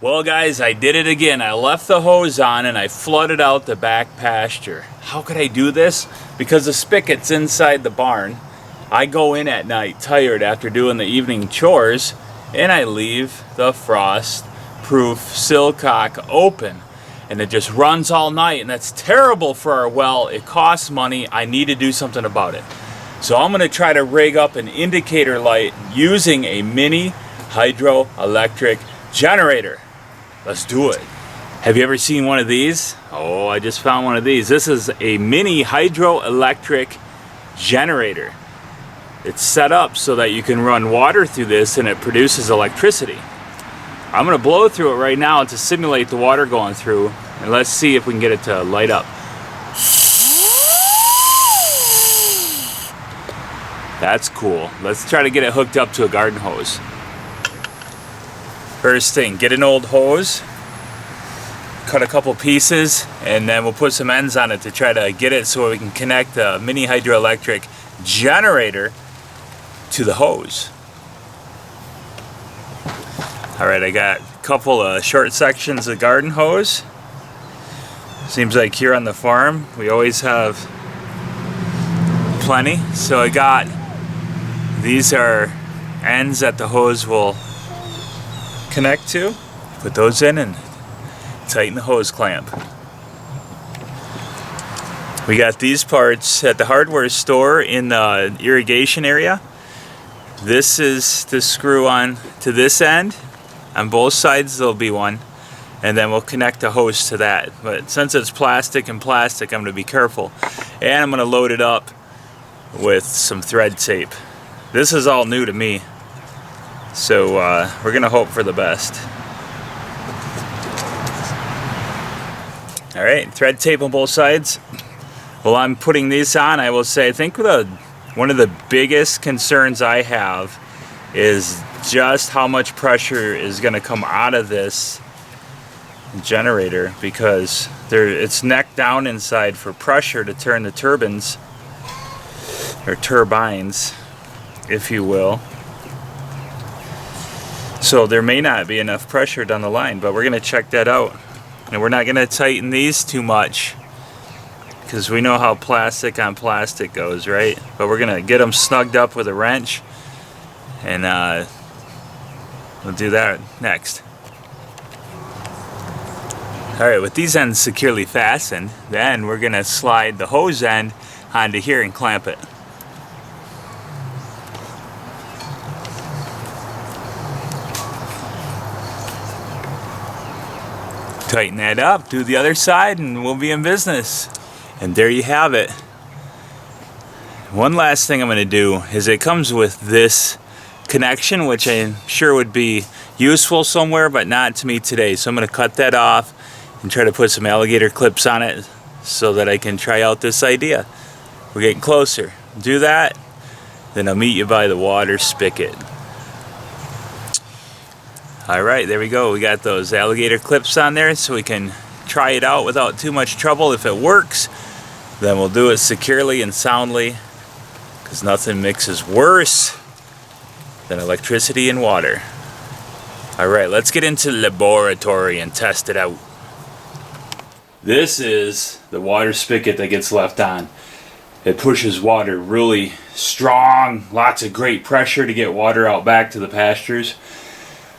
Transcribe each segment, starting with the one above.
Well guys, I did it again. I left the hose on and I flooded out the back pasture. How could I do this? Because the spigot's inside the barn. I go in at night tired after doing the evening chores and I leave the frost-proof sillcock open. And it just runs all night, and that's terrible for our well. It costs money. I need to do something about it. So I'm going to try to rig up an indicator light using a mini hydroelectric generator. Let's do it. Have you ever seen one of these? Oh, I just found one of these. This is a mini hydroelectric generator. It's set up so that you can run water through this and it produces electricity. I'm going to blow through it right now to simulate the water going through, and let's see if we can get it to light up. That's cool. Let's try to get it hooked up to a garden hose. First thing, get an old hose, cut a couple pieces, and then we'll put some ends on it to try to get it so we can connect the mini hydroelectric generator to the hose. Alright, I got a couple of short sections of garden hose. Seems like here on the farm we always have plenty. So I got, these are ends that the hose will connect to. Put those in and tighten the hose clamp. We got these parts at the hardware store in the irrigation area. This is to screw on to this end. On both sides there'll be one, and then we'll connect the hose to that. But since it's plastic and plastic, I'm going to be careful. And I'm going to load it up with some thread tape. This is all new to me, so we're going to hope for the best. Alright, thread tape on both sides. While I'm putting these on, I will say I think one of the biggest concerns I have is just how much pressure is going to come out of this generator, because it's neck down inside for pressure to turn the turbines, or turbines if you will. So there may not be enough pressure down the line, but we're going to check that out. And we're not going to tighten these too much because we know how plastic on plastic goes, right? But we're going to get them snugged up with a wrench, and we'll do that next. Alright, with these ends securely fastened, then we're going to slide the hose end onto here and clamp it. Tighten that up, do the other side, and we'll be in business. And there you have it. One last thing I'm going to do is it comes with this connection, which I'm sure would be useful somewhere, but not to me today. So I'm going to cut that off and try to put some alligator clips on it so that I can try out this idea. We're getting closer. Do that, then I'll meet you by the water spigot. Alright, there we go. We got those alligator clips on there so we can try it out without too much trouble. If it works, then we'll do it securely and soundly, because nothing mixes worse than electricity and water. Alright, let's get into the laboratory and test it out. This is the water spigot that gets left on. It pushes water really strong, lots of great pressure to get water out back to the pastures,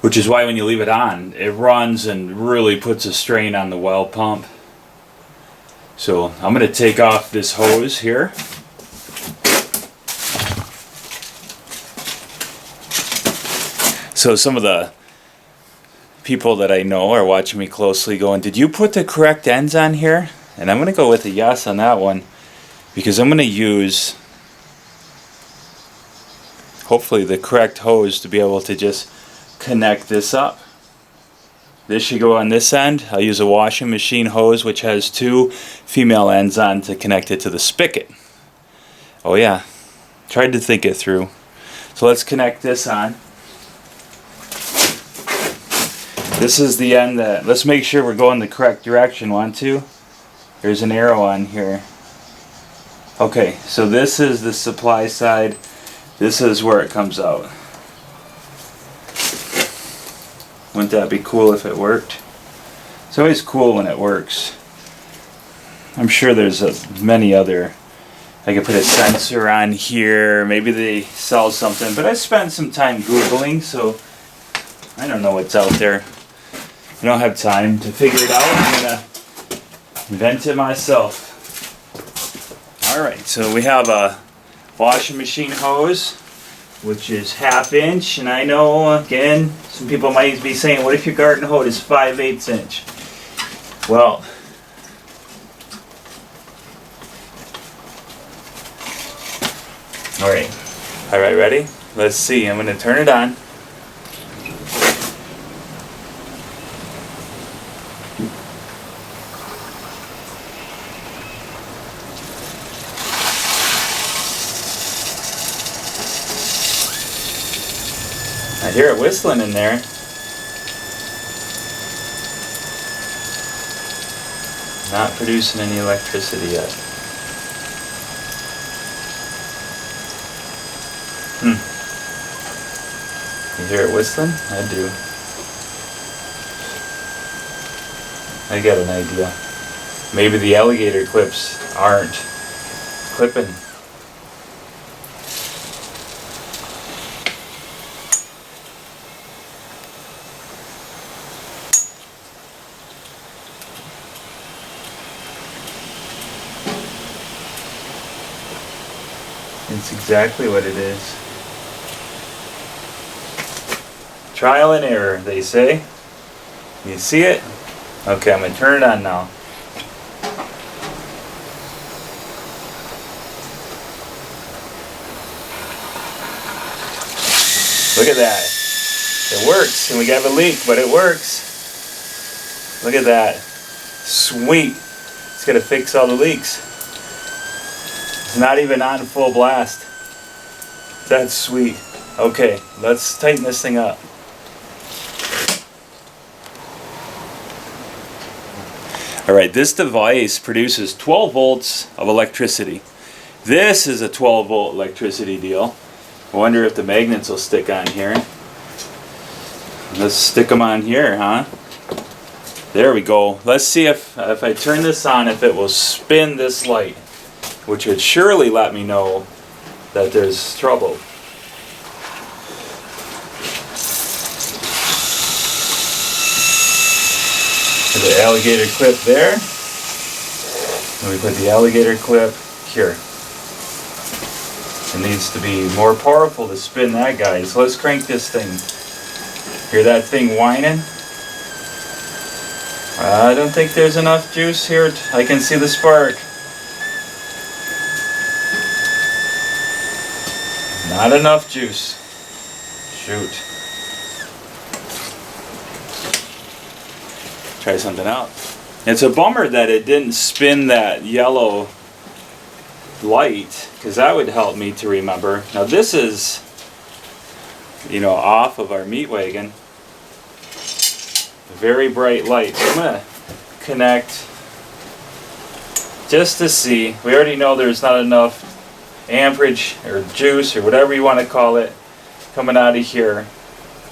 which is why when you leave it on, it runs and really puts a strain on the well pump. So I'm going to take off this hose here. So some of the people that I know are watching me closely going, did you put the correct ends on here? And I'm going to go with a yes on that one, because I'm going to use hopefully the correct hose to be able to just connect this up. This should go on this end. I'll use a washing machine hose which has two female ends on to connect it to the spigot. Oh yeah, tried to think it through. So let's connect this on. This is the end that, let's make sure we're going the correct direction. 1, 2. There's an arrow on here. Okay, so this is the supply side. This is where it comes out. Wouldn't that be cool if it worked? It's always cool when it works. I'm sure there's many other. I could put a sensor on here. Maybe they sell something, but I spent some time Googling, so I don't know what's out there. I don't have time to figure it out. I'm gonna invent it myself. Alright, so we have a washing machine hose, which is 1/2 inch, and I know, again, some people might be saying, what if your garden hose is 5/8 inch? Well, alright, ready? Let's see, I'm going to turn it on. I hear it whistling in there. Not producing any electricity yet. You hear it whistling? I do. I got an idea. Maybe the alligator clips aren't clipping. It's exactly what it is. Trial and error, they say. You see it? Okay, I'm going to turn it on now. Look at that. It works, and we got a leak, but it works. Look at that. Sweet. It's going to fix all the leaks. It's not even on full blast. That's sweet. Okay, let's tighten this thing up. Alright, this device produces 12 volts of electricity. This is a 12 volt electricity deal. I wonder if the magnets will stick on here. Let's stick them on here, huh? There we go. Let's see if I turn this on, if it will spin this light, which would surely let me know that there's trouble. The alligator clip there. And we put the alligator clip here. It needs to be more powerful to spin that guy. So let's crank this thing. Hear that thing whining? I don't think there's enough juice here. I can see the spark. Not enough juice. Shoot. Try something out. It's a bummer that it didn't spin that yellow light, because that would help me to remember. Now this is, off of our meat wagon. A very bright light. So I'm going to connect just to see. We already know there's not enough amperage or juice or whatever you want to call it coming out of here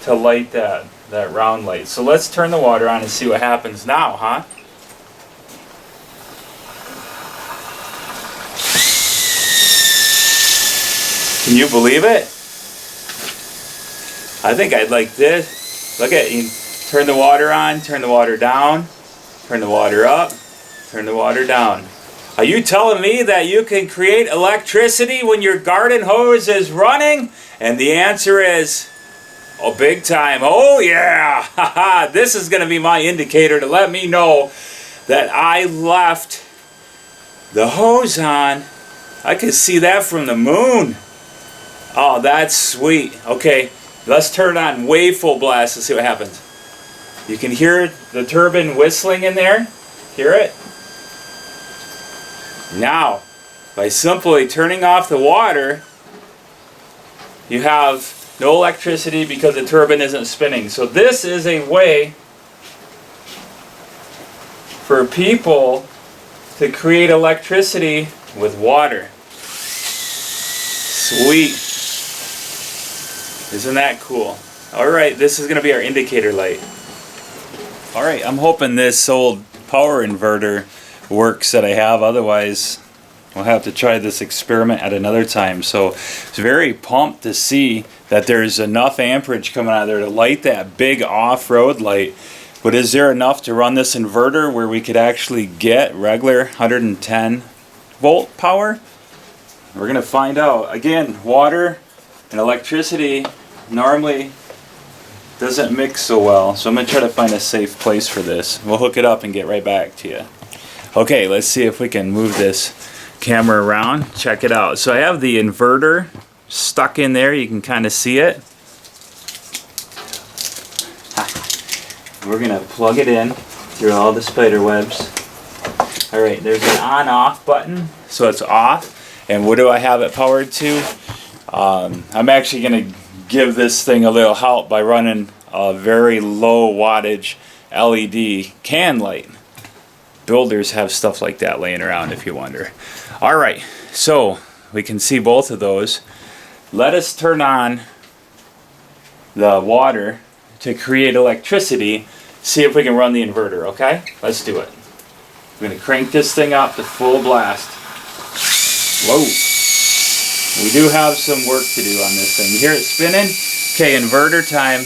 to light that round light. So let's turn the water on and see what happens now, huh? Can you believe it? I think I'd like this. Look at you. Turn the water on, turn the water down, turn the water up, turn the water down. Are you telling me that you can create electricity when your garden hose is running? And the answer is, oh, big time. Oh, yeah. Haha. This is going to be my indicator to let me know that I left the hose on. I can see that from the moon. Oh, that's sweet. Okay, let's turn it on way full blast and see what happens. You can hear the turbine whistling in there. Hear it? Now, by simply turning off the water, you have no electricity because the turbine isn't spinning. So this is a way for people to create electricity with water. Sweet. Isn't that cool? Alright, this is going to be our indicator light. Alright, I'm hoping this old power inverter works that I have, otherwise we'll have to try this experiment at another time. So it's very pumped to see that there's enough amperage coming out of there to light that big off-road light. But is there enough to run this inverter where we could actually get regular 110 volt power? We're going to find out. Again, water and electricity normally doesn't mix so well, so I'm going to try to find a safe place for this. We'll hook it up and get right back to you. Okay, let's see if we can move this camera around. Check it out. So I have the inverter stuck in there. You can kind of see it. We're going to plug it in through all the spider webs. Alright, there's an on-off button, so it's off. And what do I have it powered to? I'm actually going to give this thing a little help by running a very low wattage LED can light. Builders have stuff like that laying around if you wonder. Alright, so we can see both of those. Let us turn on the water to create electricity, see if we can run the inverter, okay? Let's do it. I'm going to crank this thing up to full blast. Whoa. We do have some work to do on this thing. You hear it spinning? Okay, inverter time.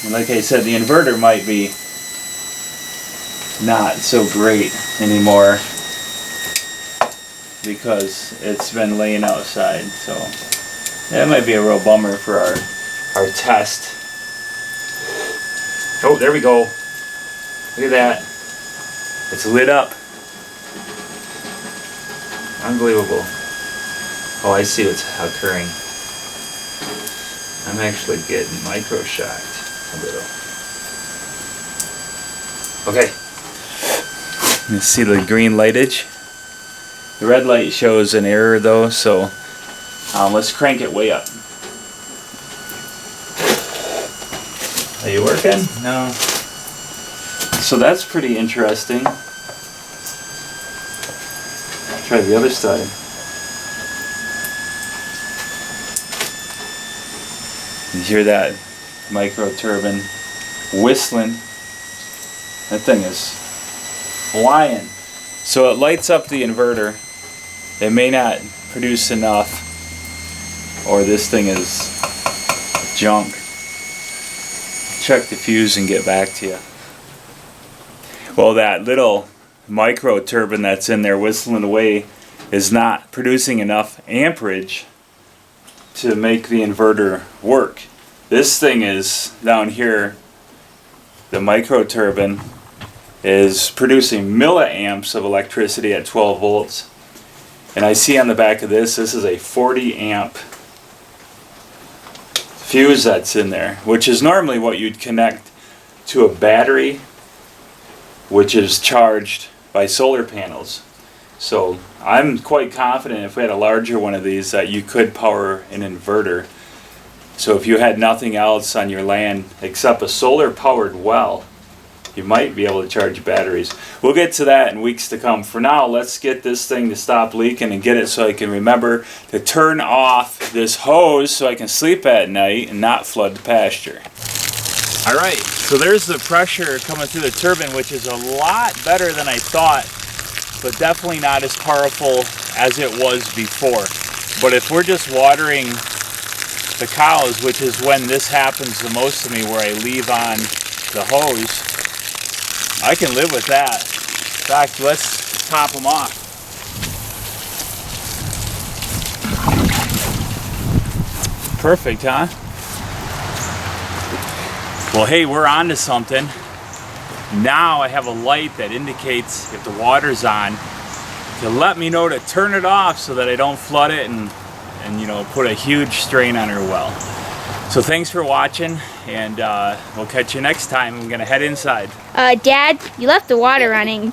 And like I said, the inverter might be not so great anymore because it's been laying outside. So that might be a real bummer for our test. Oh, there we go. Look at that. It's lit up. Unbelievable. Oh, I see what's occurring. I'm actually getting micro-shocked a little. Okay. You see the green lightage? The red light shows an error though, so let's crank it way up. Are you working? No. So that's pretty interesting. Try the other side. You hear that micro turbine whistling? That thing is flying. So it lights up the inverter. It may not produce enough, or this thing is junk. Check the fuse and get back to you. Well, that little micro turbine that's in there whistling away is not producing enough amperage to make the inverter work. This thing is down here, the micro turbine is producing milliamps of electricity at 12 volts. And I see on the back of this is a 40 amp fuse that's in there, which is normally what you'd connect to a battery which is charged by solar panels. So I'm quite confident if we had a larger one of these that you could power an inverter. So if you had nothing else on your land except a solar powered well, you might be able to charge batteries. We'll get to that in weeks to come. For now, let's get this thing to stop leaking and get it so I can remember to turn off this hose so I can sleep at night and not flood the pasture. Alright, so there's the pressure coming through the turbine, which is a lot better than I thought, but definitely not as powerful as it was before. But if we're just watering the cows, which is when this happens the most to me, where I leave on the hose, I can live with that. In fact, let's top them off. Perfect, huh? Well, hey, we're on to something. Now I have a light that indicates if the water's on to let me know to turn it off so that I don't flood it and you know, put a huge strain on her well. So thanks for watching, and we'll catch you next time. I'm gonna head inside. Dad, you left the water running.